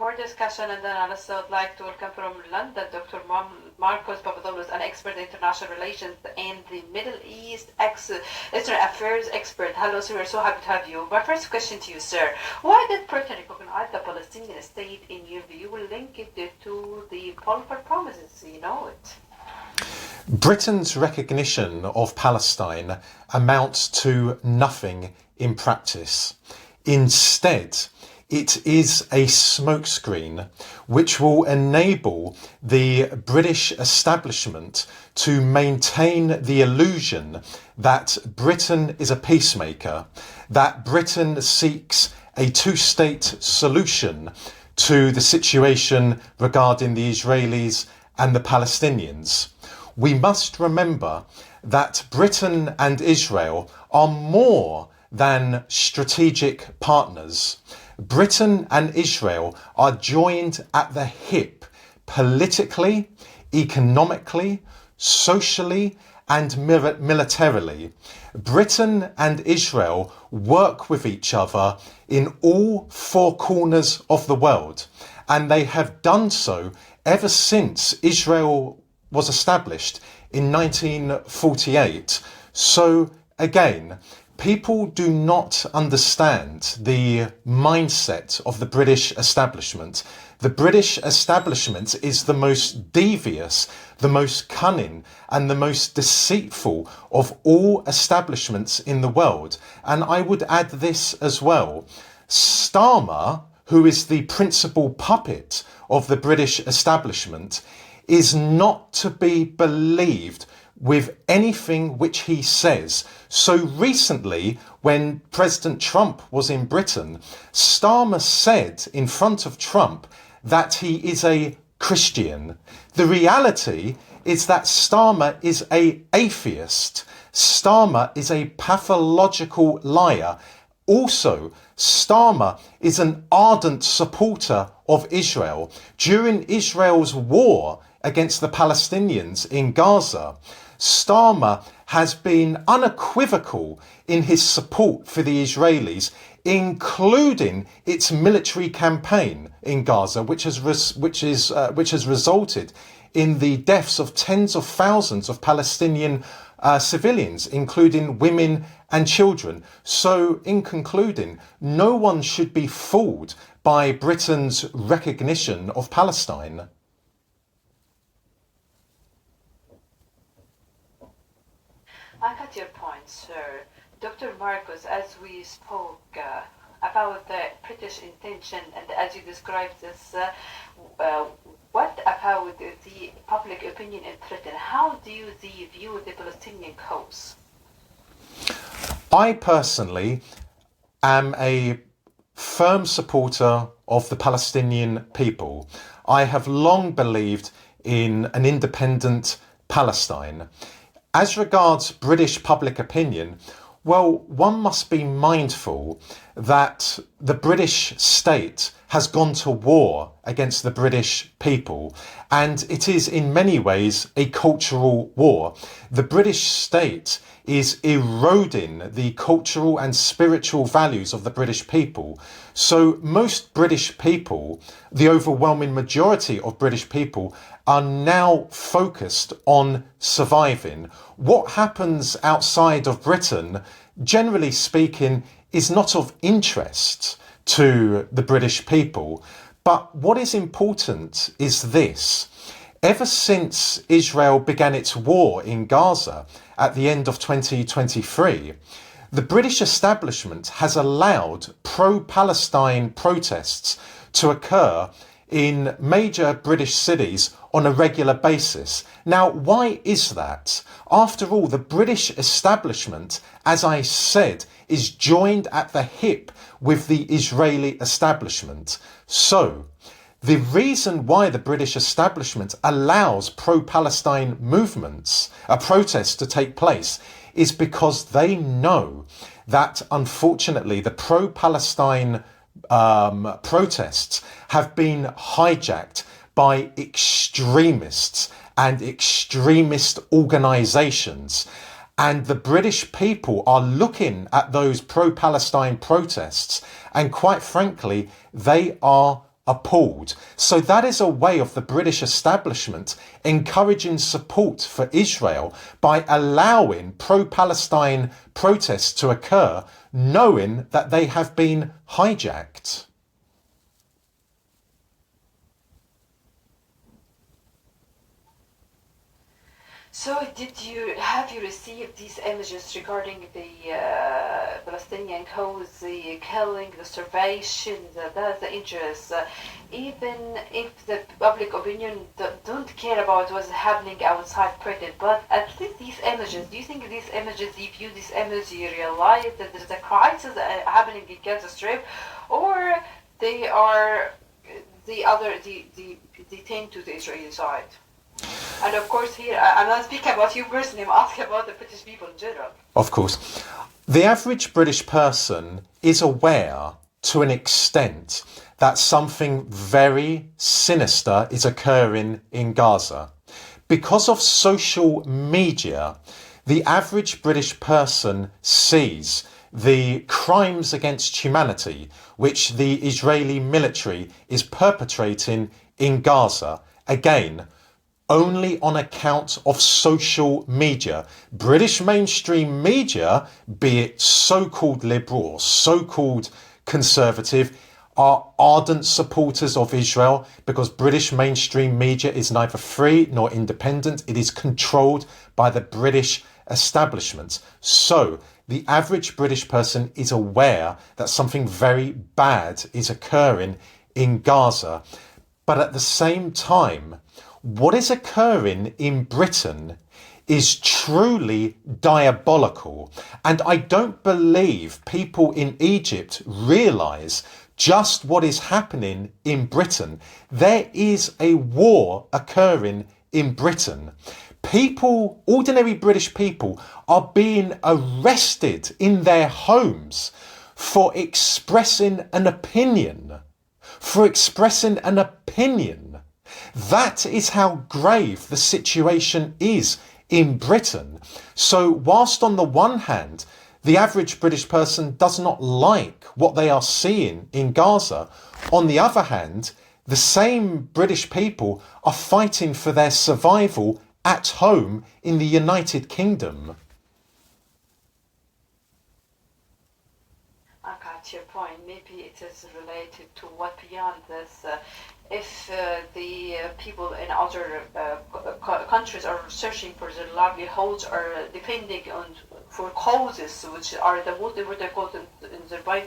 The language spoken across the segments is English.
more discussion and analysis, I would like to welcome from London Dr. Marcos Papadopoulos, an expert in international relations and the Middle East Eastern affairs expert. Hello, sir. We're so happy to have you. My first question to you, sir. Why did Britain recognize the Palestinian state in your view? Will link it to the Balfour promises? You know it. Britain's recognition of Palestine amounts to nothing in practice. Instead, it is a smokescreen which will enable the British establishment to maintain the illusion that Britain is a peacemaker, that Britain seeks a two-state solution to the situation regarding the Israelis and the Palestinians. We must remember that Britain and Israel are more than strategic partners. Britain and Israel are joined at the hip politically, economically, socially, and militarily. Britain and Israel work with each other in all four corners of the world, and they have done so ever since Israel was established in 1948. So again, people do not understand the mindset of the British establishment. The British establishment is the most devious, the most cunning, and the most deceitful of all establishments in the world. And I would add this as well. Starmer, who is the principal puppet of the British establishment, is not to be believed with anything which he says. So recently, when President Trump was in Britain, Starmer said in front of Trump that he is a Christian. The reality is that Starmer is an atheist. Starmer is a pathological liar. Also, Starmer is an ardent supporter of Israel. During Israel's war against the Palestinians in Gaza, Starmer has been unequivocal in his support for the Israelis, including its military campaign in Gaza, which has resulted in the deaths of tens of thousands of Palestinian civilians, including women and children. So, in concluding, no one should be fooled by Britain's recognition of Palestine. I got your point, sir. Dr. Marcos, as we spoke about the British intention and as you described this, what about the public opinion in Britain? How do you view the Palestinian cause? I personally am a firm supporter of the Palestinian people. I have long believed in an independent Palestine. As regards British public opinion, well, one must be mindful that the British state has gone to war against the British people, and it is in many ways a cultural war. The British state is eroding the cultural and spiritual values of the British people. So most British people, the overwhelming majority of British people, are now focused on surviving. What happens outside of Britain, generally speaking, is not of interest to the British people. But what is important is this. Ever since Israel began its war in Gaza at the end of 2023, the British establishment has allowed pro-Palestine protests to occur in major British cities on a regular basis. Now, why is that? After all, the British establishment, as I said, is joined at the hip with the Israeli establishment. So, the reason why the British establishment allows pro-Palestine movements, protests to take place, is because they know that, unfortunately, the pro-Palestine protests have been hijacked by extremists and extremist organisations. And the British people are looking at those pro-Palestine protests, and quite frankly, they are appalled. So that is a way of the British establishment encouraging support for Israel by allowing pro-Palestine protests to occur, knowing that they have been hijacked. So, have you received these images regarding the Palestinian cause, the killing, the starvation, the injuries? Even if the public opinion don't care about what's happening outside Britain, but at least these images. Do you think these images, you view these images, you realize that there's a crisis happening in Gaza Strip, or they are the thing to the Israeli side? And of course here, I'm not speaking about you personally, I'm asking about the British people in general. Of course. The average British person is aware to an extent that something very sinister is occurring in Gaza. Because of social media, the average British person sees the crimes against humanity which the Israeli military is perpetrating in Gaza, again, only on account of social media. British mainstream media, be it so-called liberal or so-called conservative, are ardent supporters of Israel because British mainstream media is neither free nor independent. It is controlled by the British establishment. So the average British person is aware that something very bad is occurring in Gaza. But at the same time, what is occurring in Britain is truly diabolical. And I don't believe people in Egypt realise just what is happening in Britain. There is a war occurring in Britain. People, ordinary British people, are being arrested in their homes for expressing an opinion. That is how grave the situation is in Britain. So whilst on the one hand, the average British person does not like what they are seeing in Gaza, on the other hand, the same British people are fighting for their survival at home in the United Kingdom. I got your point. Maybe it is related to what beyond this. If the people in other countries are searching for their livelihoods or depending on for causes which are the most important causes in their mind,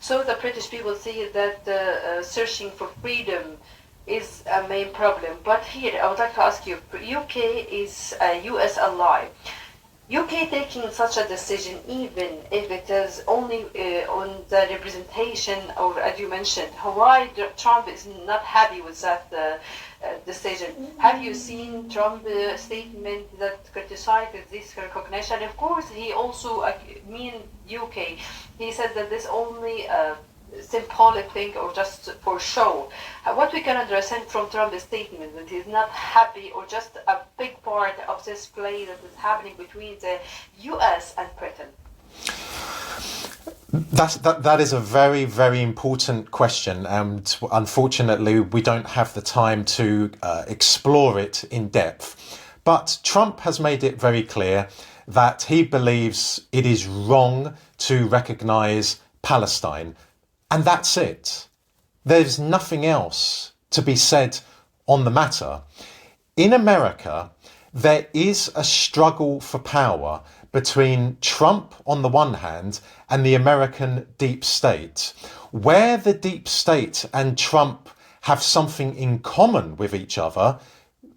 so the British people see that searching for freedom is a main problem. But here I would like to ask you, UK is a US ally. UK taking such a decision, even if it is only on the representation, or as you mentioned, why Trump is not happy with that decision. Have you seen Trump's statement that criticizes this recognition? Of course, he also, UK, he said that this only symbolic thing or just for show. What we can understand from Trump's statement that he's not happy or just a big part of this play that is happening between the US and Britain? That is a very, very important question, and unfortunately we don't have the time to explore it in depth. But Trump has made it very clear that he believes it is wrong to recognise Palestine. And that's it. There's nothing else to be said on the matter. In America, there is a struggle for power between Trump on the one hand and the American deep state. Where the deep state and Trump have something in common with each other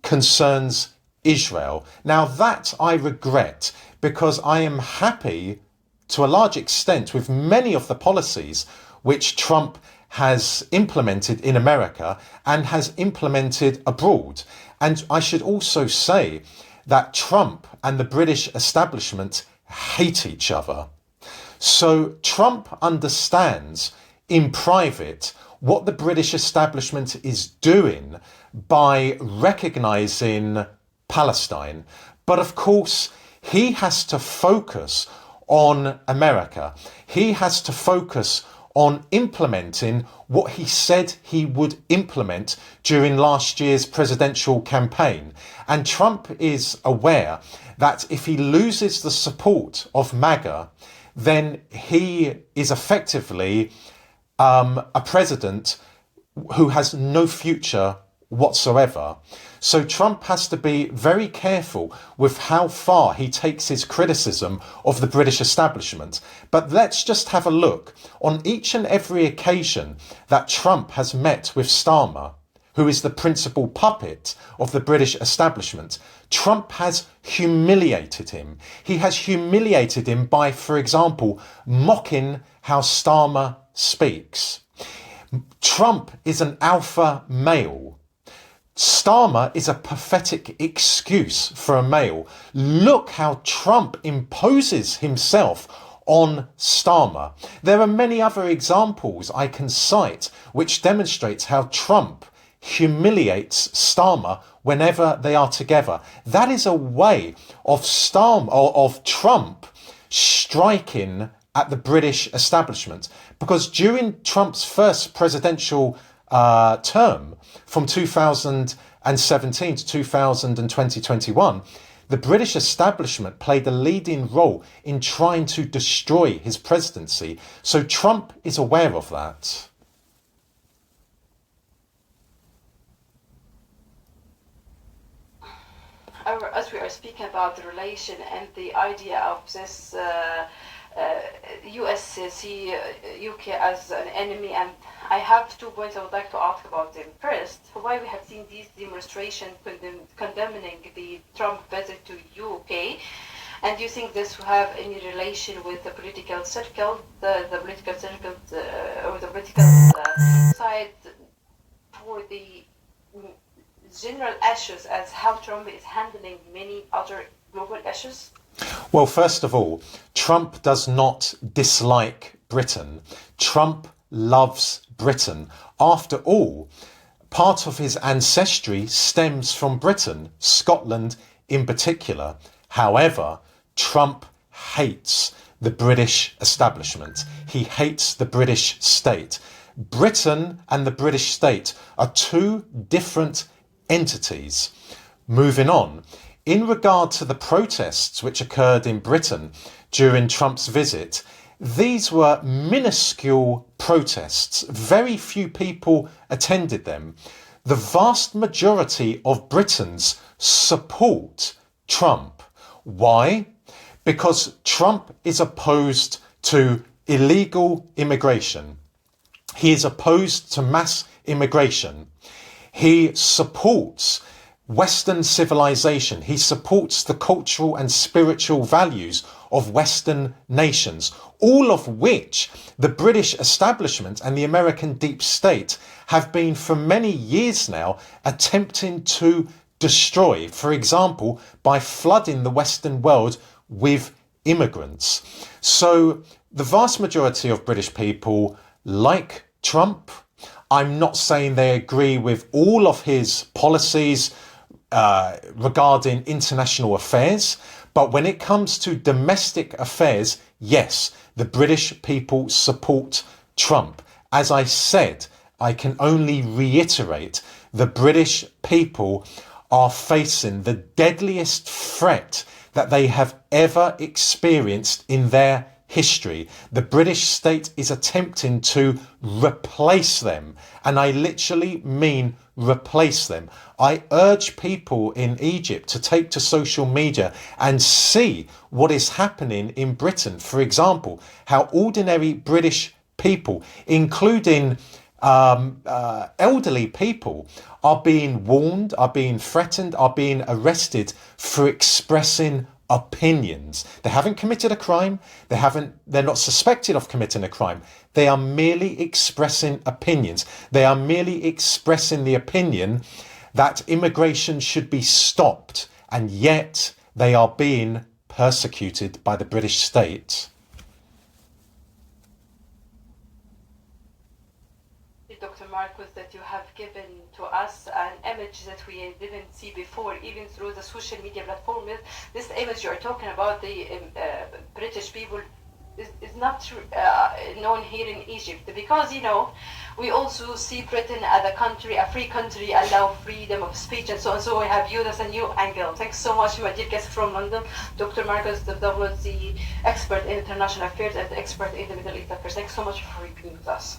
concerns Israel. Now that I regret, because I am happy to a large extent with many of the policies which Trump has implemented in America and has implemented abroad. And I should also say that Trump and the British establishment hate each other. So Trump understands in private what the British establishment is doing by recognising Palestine. But of course, he has to focus on America. He has to focus on implementing what he said he would implement during last year's presidential campaign. And Trump is aware that if he loses the support of MAGA, then he is effectively a president who has no future whatsoever. So Trump has to be very careful with how far he takes his criticism of the British establishment. But let's just have a look. On each and every occasion that Trump has met with Starmer, who is the principal puppet of the British establishment, Trump has humiliated him. He has humiliated him by, for example, mocking how Starmer speaks. Trump is an alpha male. Starmer is a pathetic excuse for a male. Look how Trump imposes himself on Starmer. There are many other examples I can cite which demonstrates how Trump humiliates Starmer whenever they are together. That is a way of Trump striking at the British establishment, because during Trump's first presidential term from 2017 to 2021, the British establishment played a leading role in trying to destroy his presidency. So Trump is aware of that. As we are speaking about the relation and the idea of this US see UK as an enemy, and I have 2 points I would like to ask about them. First, why we have seen these demonstrations condemning the Trump visit to UK, and do you think this will have any relation with the political circle, the political circle or the political side for the general issues as how Trump is handling many other global issues? Well, first of all, Trump does not dislike Britain. Trump loves Britain. After all, part of his ancestry stems from Britain, Scotland in particular. However, Trump hates the British establishment. He hates the British state. Britain and the British state are 2 different entities. Moving on. In regard to the protests which occurred in Britain during Trump's visit, these were minuscule protests. Very few people attended them. The vast majority of Britons support Trump. Why? Because Trump is opposed to illegal immigration. He is opposed to mass immigration. He supports Western civilization. He supports the cultural and spiritual values of Western nations, all of which the British establishment and the American deep state have been for many years now attempting to destroy, for example, by flooding the Western world with immigrants. So the vast majority of British people like Trump. I'm not saying they agree with all of his policies regarding international affairs, but when it comes to domestic affairs, yes, the British people support Trump. As I said, I can only reiterate, the British people are facing the deadliest threat that they have ever experienced in their history. The British state is attempting to replace them, and I literally mean replace them. I urge people in Egypt to take to social media and see what is happening in Britain. For example, how ordinary British people, including elderly people, are being warned, are being threatened, are being arrested for expressing opinions. They haven't committed a crime. They're not suspected of committing a crime. They are merely expressing opinions. They are merely expressing the opinion that immigration should be stopped, and yet they are being persecuted by the British state. Dr. Marcos, that you have given to us an image that we didn't see before, even through the social media platform. This image you're talking about, the British people is not known here in Egypt, because we also see Britain as a country, a free country, allow freedom of speech and so on. So we have viewed as a new angle. Thanks so much, my dear guest from London, Dr. Marcos Papadopoulos, the expert in international affairs and the expert in the Middle East affairs. Thanks so much for being with us.